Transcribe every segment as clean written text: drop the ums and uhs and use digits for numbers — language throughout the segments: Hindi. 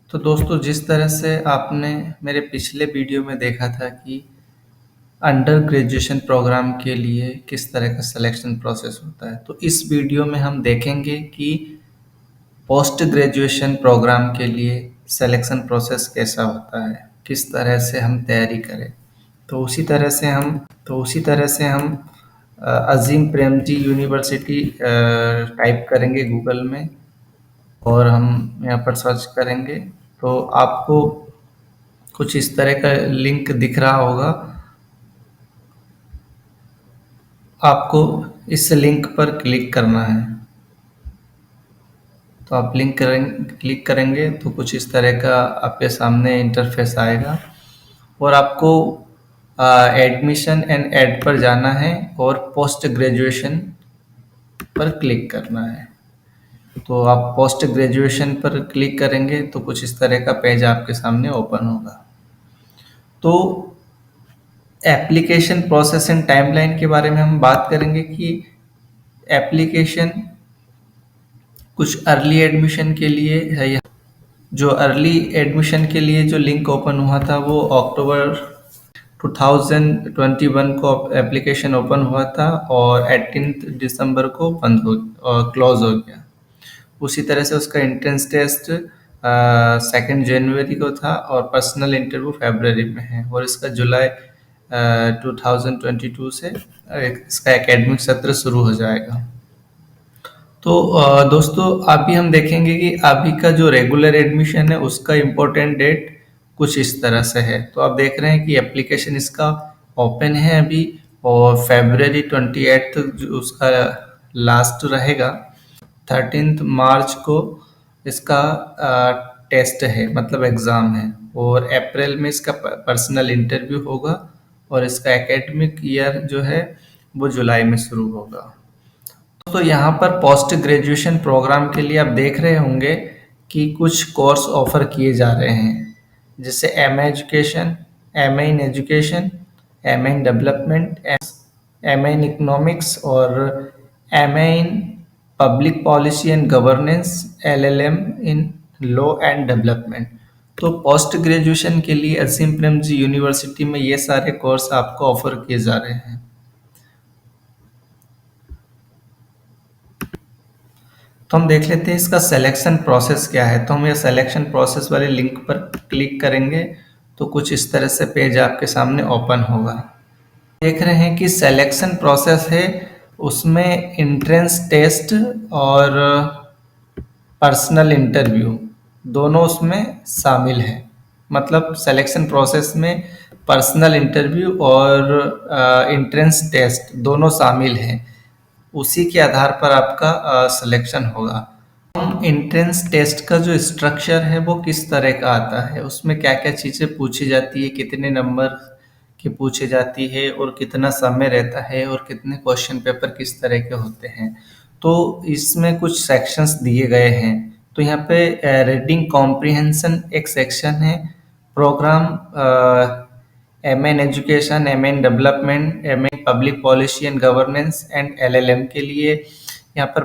तो दोस्तों जिस तरह से आपने मेरे पिछले वीडियो में देखा था कि अंडर ग्रेजुएशन प्रोग्राम के लिए किस तरह का सिलेक्शन प्रोसेस होता है, तो इस वीडियो में हम देखेंगे कि पोस्ट ग्रेजुएशन प्रोग्राम के लिए सिलेक्शन प्रोसेस कैसा होता है, किस तरह से हम तैयारी करें। तो उसी तरह से हम अजीम प्रेमजी यूनिवर्सिटी टाइप करेंगे गूगल में और हम यहाँ पर सर्च करेंगे तो आपको कुछ इस तरह का लिंक दिख रहा होगा। आपको इस लिंक पर क्लिक करना है। तो आप क्लिक करेंगे तो कुछ इस तरह का आपके सामने इंटरफेस आएगा और आपको एडमिशन एंड ऐड पर जाना है और पोस्ट ग्रेजुएशन पर क्लिक करना है। तो आप पोस्ट ग्रेजुएशन पर क्लिक करेंगे तो कुछ इस तरह का पेज आपके सामने ओपन होगा। तो एप्लीकेशन प्रोसेस एंड टाइमलाइन के बारे में हम बात करेंगे कि एप्लीकेशन कुछ अर्ली एडमिशन के लिए है। जो अर्ली एडमिशन के लिए जो लिंक ओपन हुआ था वो अक्टूबर 2021 को एप्लीकेशन ओपन हुआ था और 18 दिसंबर को क्लोज हो गया। उसी तरह से उसका एंट्रेंस टेस्ट 2 जनवरी को था और पर्सनल इंटरव्यू फरवरी में है और इसका जुलाई 2022 से इसका एकेडमिक सत्र शुरू हो जाएगा। तो दोस्तों अभी हम देखेंगे कि अभी का जो रेगुलर एडमिशन है उसका इम्पोर्टेंट डेट कुछ इस तरह से है। तो आप देख रहे हैं कि एप्लीकेशन इसका ओपन है अभी और फरवरी 28 तक जो उसका लास्ट रहेगा। 13 मार्च को इसका टेस्ट है, मतलब एग्ज़ाम है और अप्रैल में इसका पर्सनल इंटरव्यू होगा और इसका एकेडमिक ईयर जो है वो जुलाई में शुरू होगा। तो यहाँ पर पोस्ट ग्रेजुएशन प्रोग्राम के लिए आप देख रहे होंगे कि कुछ कोर्स ऑफर किए जा रहे हैं, जैसे M A education, M A in education, M A in development, M A in economics और M A in public policy and governance, LLM in law and development. तो पोस्ट ग्रेजुएशन के लिए असीम प्रेमजी यूनिवर्सिटी में ये सारे कोर्स आपको ऑफर किए जा रहे हैं। तो हम देख लेते हैं इसका सिलेक्शन प्रोसेस क्या है। तो हम ये सिलेक्शन प्रोसेस वाले लिंक पर क्लिक करेंगे तो कुछ इस तरह से पेज आपके सामने ओपन होगा। देख रहे हैं कि सिलेक्शन प्रोसेस है, उसमें एंट्रेंस टेस्ट और पर्सनल इंटरव्यू दोनों उसमें शामिल है। मतलब सिलेक्शन प्रोसेस में पर्सनल इंटरव्यू और एंट्रेंस टेस्ट दोनों शामिल हैं। उसी के आधार पर आपका सिलेक्शन होगा। एंट्रेंस टेस्ट का जो स्ट्रक्चर है वो किस तरह का आता है, उसमें क्या क्या चीज़ें पूछी जाती है, कितने नंबर की पूछी जाती है और कितना समय रहता है और कितने क्वेश्चन पेपर किस तरह के होते हैं। तो इसमें कुछ सेक्शंस दिए गए हैं। तो यहाँ पे रीडिंग कॉम्प्रिहेंशन एक सेक्शन है, programme M in education, M in development, M in public policy and governance and LLM के लिए यहाँ पर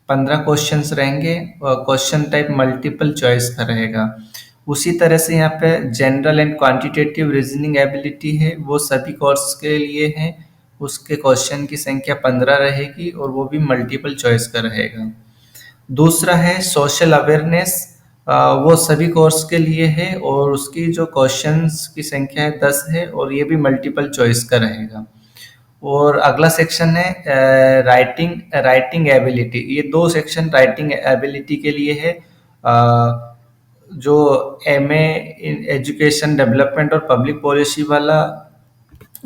15 क्वेश्चंस रहेंगे और क्वेश्चन टाइप मल्टीपल चॉइस का रहेगा। उसी तरह से यहाँ पे general and quantitative reasoning ability है, वो सभी कोर्स के लिए है। उसके क्वेश्चन की संख्या 15 रहेगी और वो भी मल्टीपल चॉइस का रहेगा। दूसरा है सोशल अवेयरनेस, वो सभी कोर्स के लिए है और उसकी जो क्वेश्चंस की संख्या है 10 है और ये भी मल्टीपल चॉइस का रहेगा। और अगला सेक्शन है राइटिंग एबिलिटी। ये 2 सेक्शन राइटिंग एबिलिटी के लिए है। जो MA इन एजुकेशन डेवलपमेंट और पब्लिक पॉलिसी वाला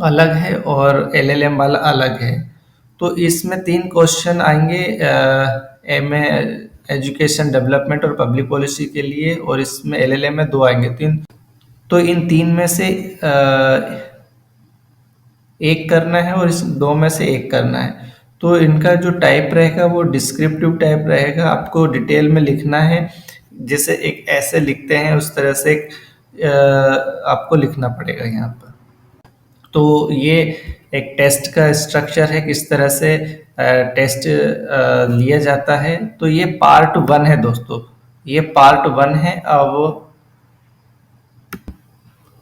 अलग है और LLM वाला अलग है। तो इसमें 3 क्वेश्चन आएंगे MA एजुकेशन डेवलपमेंट और पब्लिक पॉलिसी के लिए और इसमें LLM में 2 आएंगे। तो इन 3 में से एक करना है और इस 2 में से एक करना है। तो इनका जो टाइप रहेगा वो डिस्क्रिप्टिव टाइप रहेगा, आपको डिटेल में लिखना है। जैसे एक ऐसे लिखते हैं उस तरह से आपको लिखना पड़ेगा यहाँ पर। तो ये एक टेस्ट का स्ट्रक्चर है, किस तरह से टेस्ट लिया जाता है। तो ये पार्ट 1 है दोस्तों। ये पार्ट 1 है।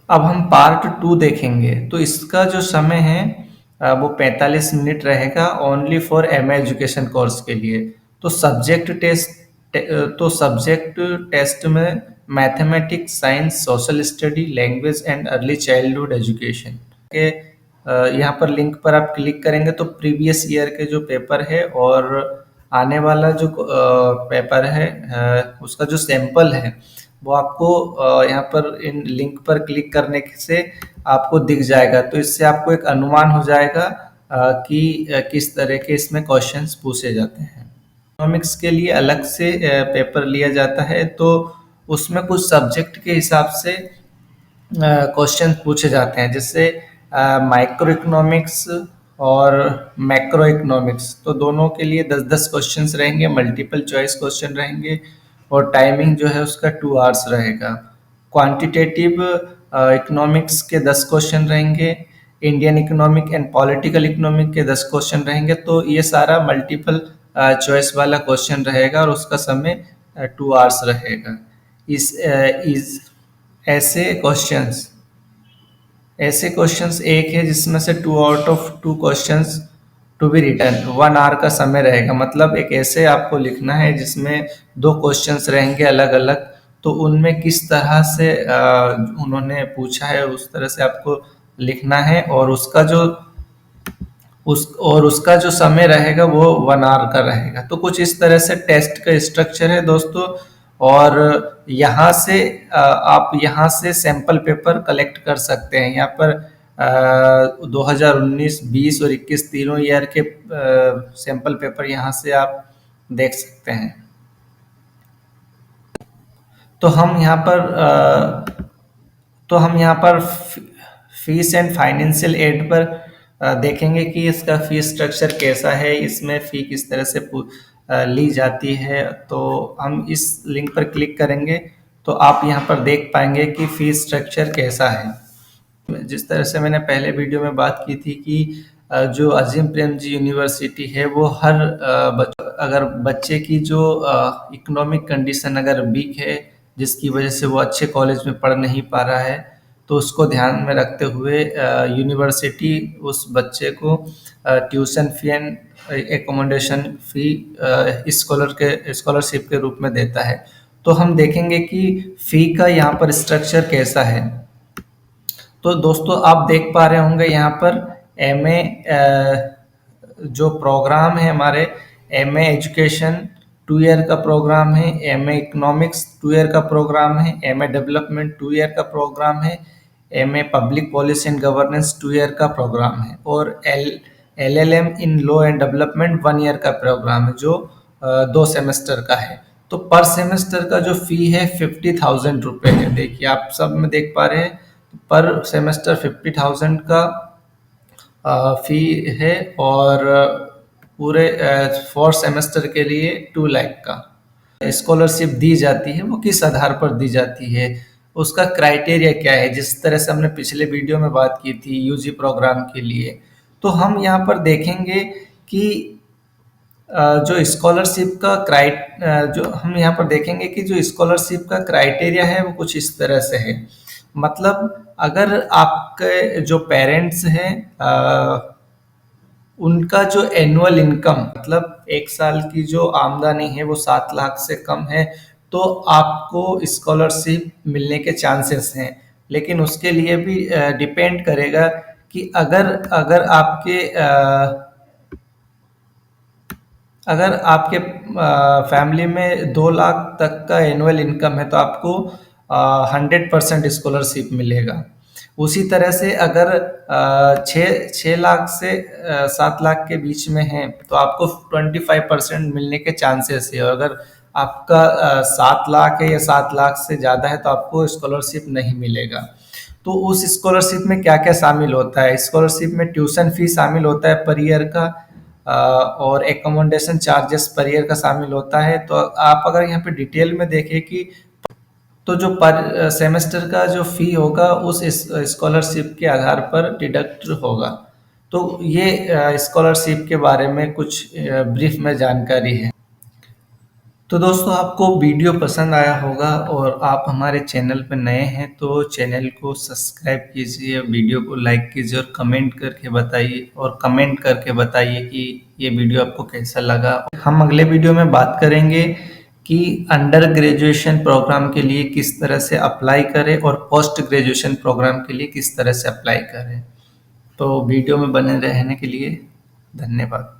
अब हम पार्ट 2 देखेंगे। तो इसका जो समय है वो 45 मिनट रहेगा, only for MA education course के लिए। तो सब्जेक्ट टेस्ट में mathematics, science, social study, language and early childhood education के यहाँ पर लिंक पर आप क्लिक करेंगे तो प्रीवियस ईयर के जो पेपर है और आने वाला जो पेपर है उसका जो सैंपल है वो आपको यहाँ पर इन लिंक पर क्लिक करने से आपको दिख जाएगा। तो इससे आपको एक अनुमान हो जाएगा कि किस तरह के इसमें क्वेश्चंस पूछे जाते हैं। इकोनॉमिक्स के लिए अलग से पेपर लिया जाता है, तो उसमें कुछ सब्जेक्ट के हिसाब से क्वेश्चन पूछे जाते हैं, जैसे माइक्रो इकोनॉमिक्स और मैक्रो इकोनॉमिक्स। तो दोनों के लिए 10-10 क्वेश्चंस रहेंगे, मल्टीपल चॉइस क्वेश्चन रहेंगे और टाइमिंग जो है उसका 2 आवर्स रहेगा। क्वांटिटेटिव इकोनॉमिक्स के 10 क्वेश्चन रहेंगे, Indian economic and political economic के 10 क्वेश्चन रहेंगे। तो ये सारा मल्टीपल चॉइस वाला क्वेश्चन रहेगा और उसका समय 2 आवर्स रहेगा। इस ऐसे क्वेश्चंस एक है जिसमें से 2 out of 2 questions to be written, 1 hour का समय रहेगा। मतलब एक ऐसे आपको लिखना है जिसमें 2 क्वेश्चंस रहेंगे अलग अलग, तो उनमें किस तरह से उन्होंने पूछा है उस तरह से आपको लिखना है, और उसका जो समय रहेगा वो 1 आवर का रहेगा। तो कुछ इस तरह से टेस्ट का स्ट्रक्चर है दोस्तों। और यहाँ से आप यहाँ से सैंपल पेपर कलेक्ट कर सकते हैं। यहाँ पर 2019, 20 और 21 तीनों ईयर के सैंपल पेपर यहाँ से आप देख सकते हैं। तो हम यहाँ पर फीस एंड फाइनेंशियल एड पर देखेंगे कि इसका फीस स्ट्रक्चर कैसा है, इसमें फ़ी किस तरह से ली जाती है। तो हम इस लिंक पर क्लिक करेंगे तो आप यहाँ पर देख पाएंगे कि फीस स्ट्रक्चर कैसा है। जिस तरह से मैंने पहले वीडियो में बात की थी कि जो अजीम प्रेमजी यूनिवर्सिटी है वो हर अगर बच्चे की जो इकोनॉमिक कंडीशन अगर वीक है, जिसकी वजह से वो अच्छे कॉलेज में पढ़ नहीं पा रहा है, तो उसको ध्यान में रखते हुए यूनिवर्सिटी उस बच्चे को tuition fee and accommodation fee scholarship के रूप में देता है। तो हम देखेंगे कि फी का यहाँ पर स्ट्रक्चर कैसा है। तो दोस्तों आप देख पा रहे होंगे यहाँ पर एमए जो प्रोग्राम है हमारे, एमए एजुकेशन 2 ईयर का प्रोग्राम है, एमए इकोनॉमिक्स 2 ईयर का प्रोग्राम है, एमए डेवलपमेंट 2 ईयर का प्रोग्राम है, MA public policy and governance 2 year का प्रोग्राम है, और LLM in law and development 1 year का प्रोग्राम है जो 2 सेमेस्टर का है। तो पर सेमेस्टर का जो फी है 50,000 रुपये है। देखिए आप सब में देख पा रहे हैं, पर सेमेस्टर 50,000 का फी है, और पूरे 4 सेमेस्टर के लिए 2 लाख का स्कॉलरशिप दी जाती है। वो किस आधार पर दी जाती है, उसका क्राइटेरिया क्या है, जिस तरह से हमने पिछले वीडियो में बात की थी यूजी प्रोग्राम के लिए। तो हम यहाँ पर देखेंगे कि जो स्कॉलरशिप का जो हम यहाँ पर देखेंगे कि जो स्कॉलरशिप का क्राइटेरिया है वो कुछ इस तरह से है। मतलब अगर आपके जो पेरेंट्स हैं उनका जो एनुअल इनकम, मतलब 1 साल की जो आमदनी है वो 7 लाख से कम है, तो आपको स्कॉलरशिप मिलने के चांसेस हैं। लेकिन उसके लिए भी डिपेंड करेगा कि अगर आपके फैमिली में 2 लाख तक का एनुअल इनकम है तो आपको 100% स्कॉलरशिप मिलेगा। उसी तरह से अगर 6 लाख से 7 लाख के बीच में है तो आपको 25% मिलने के चांसेस है। और अगर आपका 7 लाख है या 7 लाख से ज़्यादा है तो आपको स्कॉलरशिप नहीं मिलेगा। तो उस स्कॉलरशिप में क्या क्या शामिल होता है? स्कॉलरशिप में ट्यूशन फी शामिल होता है पर ईयर का, और एकोमोडेशन चार्जेस पर ईयर का शामिल होता है। तो आप अगर यहाँ पे डिटेल में देखें कि तो जो पर सेमेस्टर का जो फी होगा उस स्कॉलरशिप के आधार पर डिडक्ट होगा। तो ये स्कॉलरशिप के बारे में कुछ ब्रीफ में जानकारी है। तो दोस्तों आपको वीडियो पसंद आया होगा और आप हमारे चैनल पर नए हैं तो चैनल को सब्सक्राइब कीजिए, वीडियो को लाइक कीजिए और कमेंट करके बताइए कि ये वीडियो आपको कैसा लगा। हम अगले वीडियो में बात करेंगे कि अंडर ग्रेजुएशन प्रोग्राम के लिए किस तरह से अप्लाई करें और पोस्ट ग्रेजुएशन प्रोग्राम के लिए किस तरह से अप्लाई करें। तो वीडियो में बने रहने के लिए धन्यवाद।